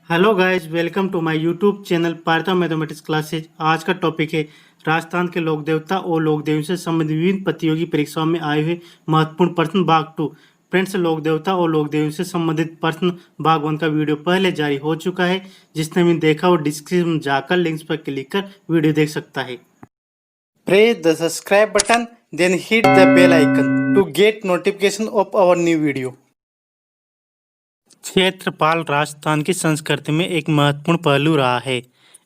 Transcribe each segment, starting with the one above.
Hello guys, welcome to my YouTube channel Partha mathematics classes. आज का topic है राजस्थान के लोक देवता और लोक देवियों से संबंधित विभिन्न प्रतियोगी परीक्षाओं में आए हुए महत्वपूर्ण प्रश्न भाग 2। फ्रेंड्स, लोक देवता और लोक देवियों से संबंधित प्रश्न भाग 1 का वीडियो पहले जारी हो चुका है। जिसने भी देखा वो डिस्क्रिप्शन में जाकर लिंक्स पर क्लिक कर वीडियो देख सकता है। Press the subscribe button, then hit the bell icon to get notification of our new video. Kshetrapal Rajasthan की संस्कृति में एक महत्वपूर्ण पहलू रहा है।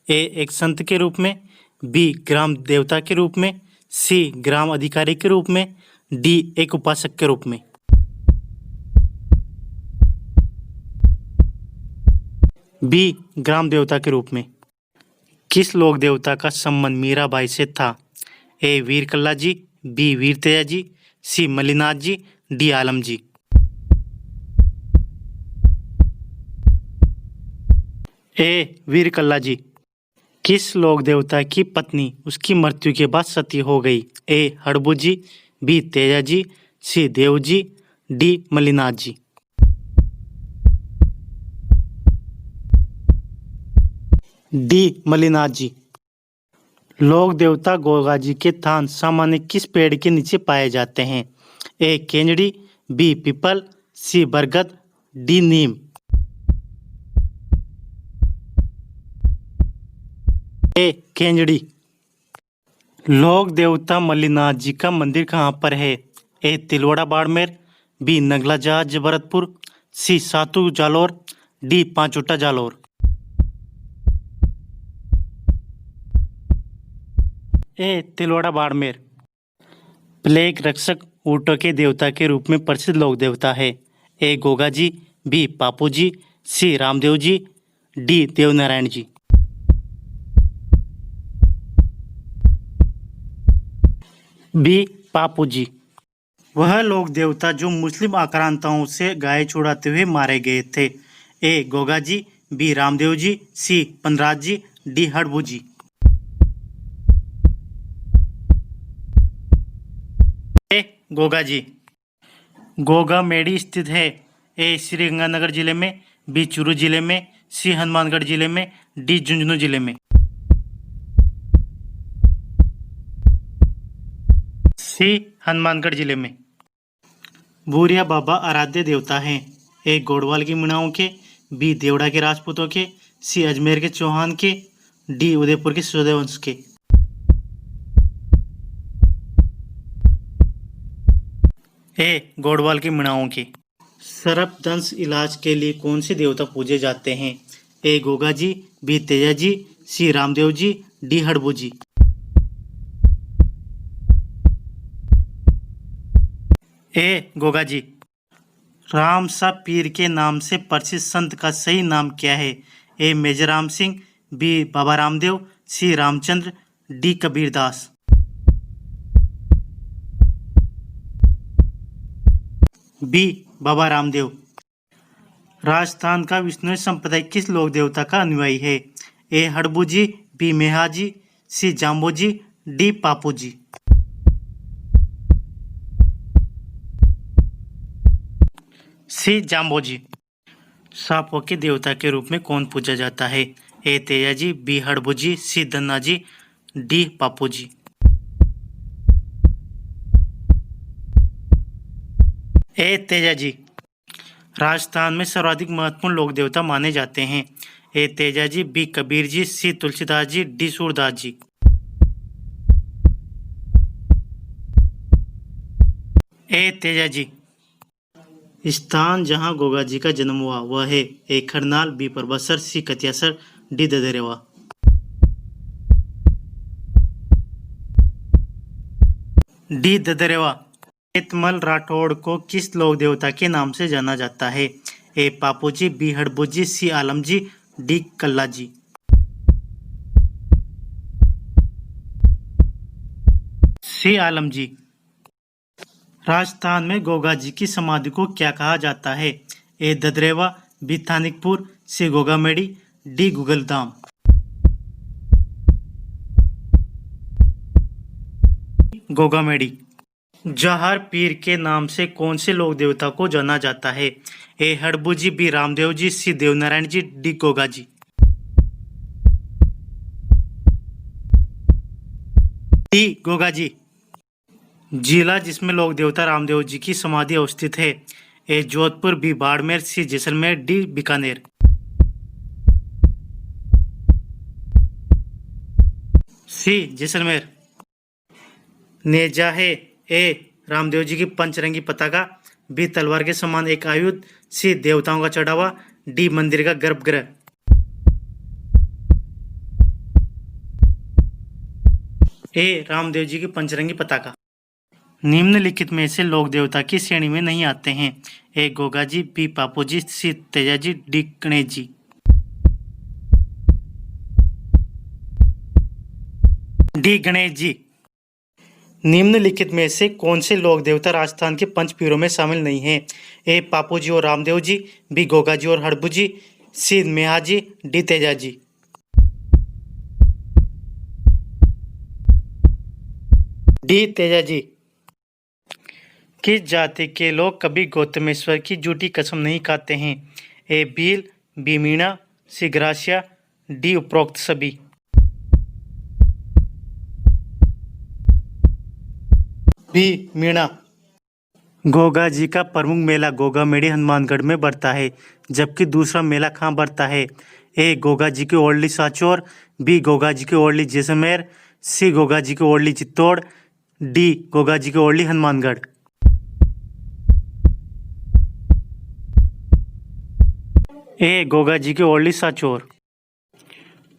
ए, एक संत के रूप में, बी, ग्राम देवता के रूप में, सी, ग्राम अधिकारी के रूप में, डी, एक उपासक के रूप में। बी, ग्राम देवता के रूप में। किस लोक देवता का संबंध मीराबाई से था? ए, वीर कल्ला जी, बी, वीर तेजा जी, सी, मल्लिनाथ जी, डी, आलम जी। ए, वीर कल्ला जी। किस लोक देवता की पत्नी उसकी मृत्यु के बाद सती हो गई? ए, हड़बू जी, बी, तेजा जी, सी, देव जी, डी, मल्लिनाथ जी। डी, मल्लिनाथ जी। लोक देवता गोगा जी के थान सामान्य किस पेड़ के नीचे पाए जाते हैं? ए, केंजड़ी, बी, पीपल, सी, बरगद, डी, नीम। ए, केंजड़ी। लोक देवता मल्लिनाथ जी का मंदिर कहाँ पर है? ए, तिलवाड़ा बाड़मेर, बी, नगला जहाज भरतपुर, सी, सातू जालोर, डी, पांचोटा जालोर। ए, तिलवाड़ा बाड़मेर। प्लेग रक्षक ऊँटों के देवता के रूप में प्रसिद्ध लोक देवता है। ए, गोगा जी, बी, पापू जी, सी, रामदेव जी, डी, देवनारायण जी। बी, पापू जी। वह लोक देवता जो मुस्लिम आक्रांताओं से गाय छुड़ाते हुए मारे गए थे। ए, गोगा जी, बी, रामदेव जी, सी, पनराज जी, डी, हड़बू जी। ए, गोगा जी। गोगा मेडी स्थित है। ए, श्रीगंगानगर जिले में, बी, चूरू जिले में, सी, हनुमानगढ़ जिले में, डी, झुंझुनू जिले में। सी, हनुमानगढ़ जिले में। भूरिया बाबा आराध्य देवता हैं। ए, गोड़वाल की मीणाओं के, बी, देवड़ा के राजपूतों के, सी, अजमेर के चौहान के, डी, उदयपुर के सूर्यवंश के। ए, गोड़वाल की मीणाओं के। सर्पदंश इलाज के लिए कौन से देवता पूजे जाते हैं? ए, गोगा जी, बी, तेजा जी, सी, रामदेव जी, डी, हड़बू जी। ए, गोगा जी। राम सा पीर के नाम से प्रसिद्ध संत का सही नाम क्या है? ए, मेजर राम सिंह, बी, बाबा रामदेव, सी, रामचंद्र, डी, कबीरदास। बी, बाबा रामदेव। राजस्थान का विष्णु संप्रदाय किस लोक देवता का अनुयायी है? ए, हड़बू जी, बी, मेहा जी, सी, जाम्बो जी, डी, पापू जी। सी, जाम्बो जी। सांपों के देवता के रूप में कौन पूजा जाता है? ए, तेजा जी, बी, हड़बू जी, सी, धन्ना जी, डी, पापू जी। ए, तेजा जी। राजस्थान में सर्वाधिक महत्वपूर्ण लोक देवता माने जाते हैं। ए, तेजा जी, बी, कबीर जी, सी, तुलसीदास जी, डी, सूरदास जी। ए, तेजा जी। स्थान जहां गोगा जी का जन्म हुआ वह है? ए, खरनाल, बी, परबसर, सी, कतियासर, डी, ददरेवा। डी, ददरेवा। केतमल राठौड़ को किस लोक देवता के नाम से जाना जाता है? ए, पापू जी, बी, हड़बू जी, सी, आलम जी, डी, कल्ला जी। सी, आलम जी। राजस्थान में गोगा जी की समाधि को क्या कहा जाता है? ए, ददरेवा, बी, थानिकपुर, सी, गोगामेड़ी, डी, गुगलधाम। गोगामेड़ी। जहार पीर के नाम से कौन से लोक देवता को जाना जाता है? ए हड़बू जी, बी रामदेव जी, सी देवनारायण जी, डी गोगा जी। डी गोगा जी। जिला जिसमें लोक देवता रामदेव जी की समाधि अवस्थित है? ए जोधपुर, बी बाड़मेर, सी जैसलमेर, डी बीकानेर। सी जैसलमेर। नेजा है? ए रामदेव जी की पंचरंगी पताका, बी तलवार के समान एक आयुध, सी देवताओं का चढ़ावा, डी मंदिर का गर्भगृह। ए रामदेव जी की पंचरंगी पताका। निम्नलिखित में से लोक देवता की श्रेणी में नहीं आते हैं? ए गोगा जी, बी पापू जी, सी तेजा जी, डी गणेश जी। डी गणेश जी। निम्नलिखित में से कौन से लोक देवता राजस्थान के पंच पीरों में शामिल नहीं हैं? ए पापू जी और रामदेव जी, बी गोगा जी और हड़बू जी, सी मेहा जी, डी तेजा जी। डी तेजा जी। किस जाति के लोग कभी गौतमेश्वर की झूठी कसम नहीं खाते हैं? ए भील, बी मीणा, सी ग्रासिया, डी उपरोक्त सभी। बी मीणा। गोगा जी का प्रमुख मेला गोगा मेड़ी हनुमानगढ़ में बढ़ता है, जबकि दूसरा मेला कहाँ बढ़ता है? ए गोगा जी की ओरली सांचौर, बी गोगा जी की ओरली जैसलमेर, सी गोगा जी की ओरली चित्तौड़, डी गोगा जी की ओरली हनुमानगढ़। ए गोगा जी की ओरली सांचौर।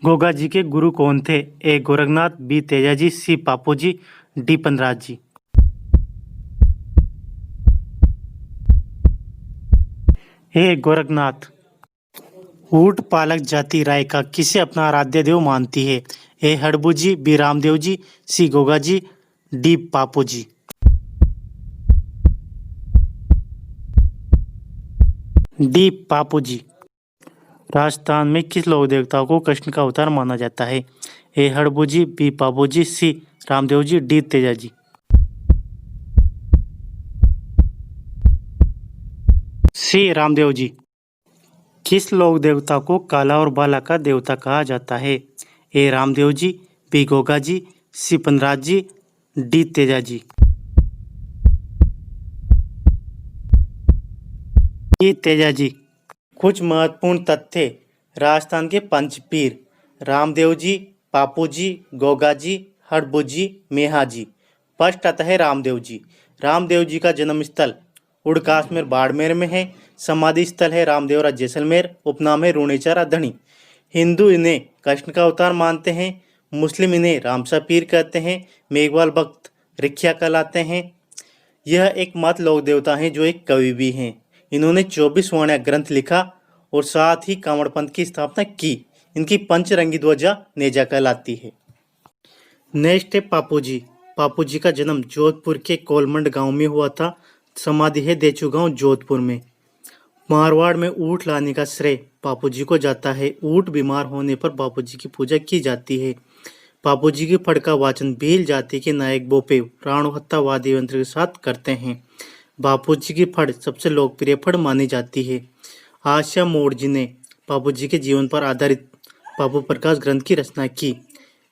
गोगा जी के गुरु कौन थे? ए गोरखनाथ, बी तेजा जी, सी पापू जी, डी पनराज जी। ए गोरखनाथ। ऊंट पालक जाति रायका किसे अपना आराध्य देव मानती है? ए हड़बू जी, बी रामदेव जी, सी गोगा जी, डी पापू जी। डी पापू जी। राजस्थान में किस लोक देवता को कृष्ण का अवतार माना जाता है? ए हड़बू जी, बी पापू जी, सी रामदेव जी, डी तेजा जी। सी रामदेव जी। किस लोक देवता को काला और बाला का देवता कहा जाता है? ए रामदेव जी, बी गोगा जी, सी पनराज जी, डी तेजा जी। डी तेजा जी। कुछ महत्वपूर्ण तथ्य। राजस्थान के पंचपीर रामदेव जी, पापू जी, गोगा जी, हड़बू जी, मेहा जी। फर्स्ट आता है रामदेव जी। रामदेव जी का जन्म स्थल उड़कासमेर बाड़मेर में है। समाधि स्थल है रामदेवरा जैसलमेर। उपनाम है रूणेचारा धनी। हिंदू इन्हें कृष्ण का अवतार मानते हैं। मुस्लिम इन्हें रामसा पीर कहते हैं। मेघवाल भक्त रिख्या कहलाते हैं। यह एक मत लोक देवता हैं जो एक कवि भी हैं। इन्होंने 24 वर्ण ग्रंथ लिखा और साथ ही कांवड़ पंथ की स्थापना की। इनकी पंचरंगी ध्वजा नेजा कहलाती है। नेक्स्ट है पापू जी। पापू जी का जन्म जोधपुर के कोलमंड गांव में हुआ था। समाधि है देचू गांव जोधपुर में। मारवाड़ में ऊँट लाने का श्रेय पापू जी को जाता है। ऊँट बीमार होने पर पापू जी की पूजा की जाती है। पापू जी की फड़ का वाचन भील जाति के नायक बोपे राणोहत्ता वाद्य यंत्र के साथ करते हैं। बापू जी की फड़ सबसे लोकप्रिय फड़ मानी जाती है। आशा मोड़ जी ने पापू जी के जीवन पर आधारित पापू प्रकाश ग्रंथ की रचना की।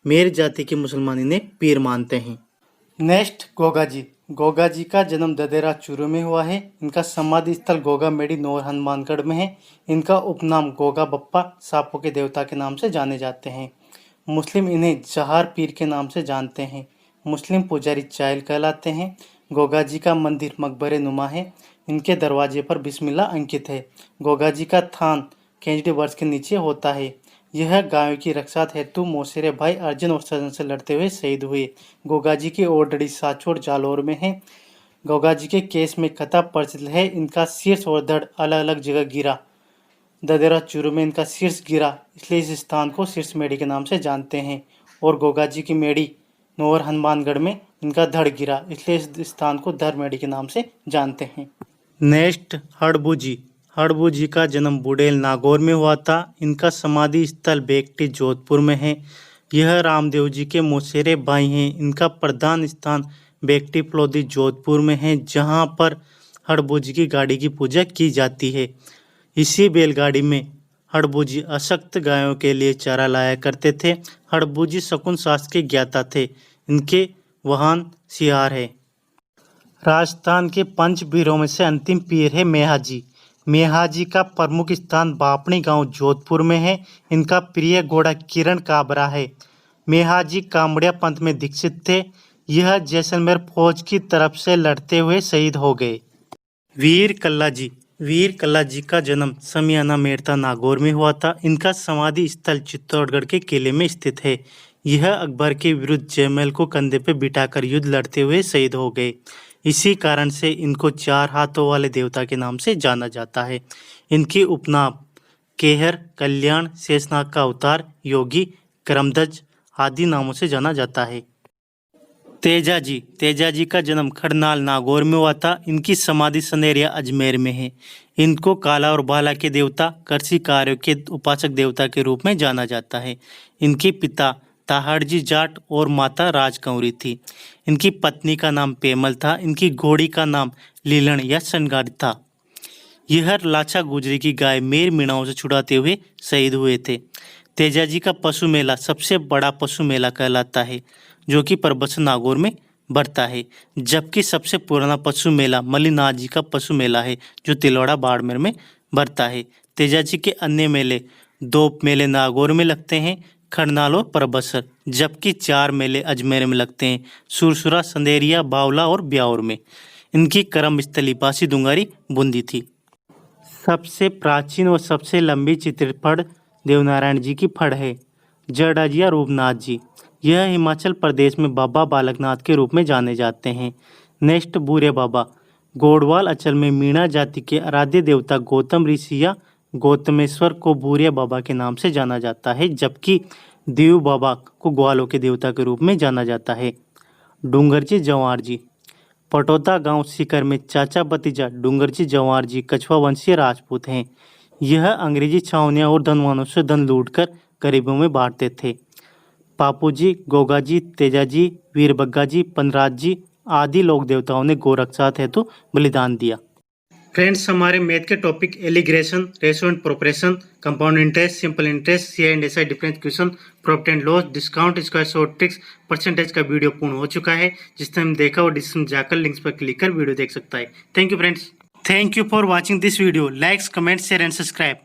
मेर जाति के मुसलमान इन्हें पीर मानते हैं। नेक्स्ट गोगा जी। गोगा जी का जन्म ददेरा चूरू में हुआ है। इनका समाधि स्थल गोगा मेड़ी नौर हनुमानगढ़ में है। इनका उपनाम गोगा बप्पा सांपों के देवता के नाम से जाने जाते हैं। मुस्लिम इन्हें जहार पीर के नाम से जानते हैं। मुस्लिम पुजारी चायल कहलाते हैं। गोगा जी का मंदिर मकबरे नुमा है। इनके दरवाजे पर बिस्मिल्लाह अंकित है। गोगा जी का थान केंजड़ी वर्ष के नीचे होता है। यह गायों की रक्षा हेतु मौसेरे भाई अर्जुन और सजन से लड़ते हुए शहीद हुए। गोगा जी की ओरडड़ी साचोड़ जालौर में है। गोगा जी के केस में कथा प्रचलित है। इनका शीर्ष और धड़ अलग अलग जगह गिरा। ददेरा चूरू में इनका शीर्ष गिरा, इसलिए इस स्थान को शीर्ष मेड़ी के नाम से जानते हैं। और गोगा जी की मेड़ी नौर हनुमानगढ़ में इनका धड़ गिरा, इसलिए इस स्थान को धर मेड़ी के नाम से जानते हैं। नेक्स्ट हड़बू जी। हड़बू जी का जन्म बुडेल नागौर में हुआ था। इनका समाधि स्थल बेकटी जोधपुर में है। यह रामदेव जी के मौसेरे भाई हैं। इनका प्रधान स्थान बेकटिप लोधी जोधपुर में है, जहां पर हड़बोजी की गाड़ी की पूजा की जाती है। इसी बैलगाड़ी में हड़बोजी अशक्त गायों के लिए चारा लाया करते थे। हड़बोजी शकुन शास्त्र के ज्ञाता थे। इनके वाहन सियार है। राजस्थान के पंच पीरों में से अंतिम पीर है मेहाजी। मेहाजी का प्रमुख स्थान बापणी गांव जोधपुर में है। इनका प्रिय घोड़ा किरण काबरा है। मेहाजी कामड़िया पंथ में दीक्षित थे। यह जैसलमेर फौज की तरफ से लड़ते हुए शहीद हो गए। वीर कल्लाजी का जन्म समियाना मेड़ता नागौर में हुआ था। इनका समाधि स्थल चित्तौड़गढ़ के किले में स्थित है। यह अकबर के विरुद्ध जयमल को कंधे पर बिठाकर युद्ध लड़ते हुए शहीद हो गए। इसी कारण से इनको 4 हाथों वाले देवता के नाम से जाना जाता है। इनकी उपनाम केहर, कल्याण, शेषनाग का अवतार, योगी, करमध्वज आदि नामों से जाना जाता है। तेजाजी का जन्म खड़नाल नागौर में हुआ था। इनकी समाधि सनेरिया अजमेर में है। इनको काला और बाला के देवता, कृषि कार्यों के उपासक देवता के रूप में जाना जाता है। इनके पिता ताहड़जी जाट और माता राजकंवरी थी। इनकी पत्नी का नाम पेमल था। इनकी घोड़ी का नाम लीलन या सनगाड़ी था। यह लाछा गुजरी की गाय मेर मीणाओं से छुड़ाते हुए शहीद हुए थे। तेजाजी का पशु मेला सबसे बड़ा पशु मेला कहलाता है, जो कि परबत्स नागौर में बढ़ता है। जबकि सबसे पुराना पशु मेला मल्लिनाथ जी का पशु मेला है, जो तिलौड़ा बाड़मेर में बढ़ता है। तेजाजी के अन्य मेले 2 मेले नागौर में लगते हैं, खड़नाल और परबत्सर, जबकि 4 मेले अजमेर में लगते हैं, सुरसुरा, संदेरिया, बावला और ब्यावर में। इनकी कर्मस्थली बासी दुंगारी बूंदी थी। सबसे प्राचीन और सबसे लंबी चित्रित फड़ देवनारायण जी की फड़ है। जडाजिया रूपनाथ जी, यह हिमाचल प्रदेश में बाबा बालकनाथ के रूप में जाने जाते हैं। नेक्स्ट बूरे बाबा, गोडवाल अंचल में मीणा जाति के आराध्य देवता गौतम ऋषि या गौतमेश्वर को बूरिया बाबा के नाम से जाना जाता है, जबकि देव बाबा को ग्वालों के देवता के रूप में जाना जाता है। डूंगरजी जवार जी, पटौदा गांव सीकर में चाचा भतीजा डूंगरजी जवार जी कछवा वंशीय राजपूत हैं। यह अंग्रेजी छावनियां और धनवानों से धन लूटकर गरीबों में बांटते थे। पापूजी, गोगाजी, तेजाजी, वीरबग्गाजी, पनराज जी आदि लोक देवताओं ने गोरक्षा हेतु बलिदान दिया। फ्रेंड्स, हमारे मैथ के topic alligation, ratio and proportion, compound interest, simple interest, C and S I difference question, profit and loss, discount, square, short tricks, percentage का वीडियो पूर्ण हो चुका है। जिसने हम देखा वो डिस्क्रिप्शन जाकर लिंक्स पर क्लिक कर वीडियो देख सकता है। Thank you friends. Thank you for watching this video. Likes, comment, share and subscribe.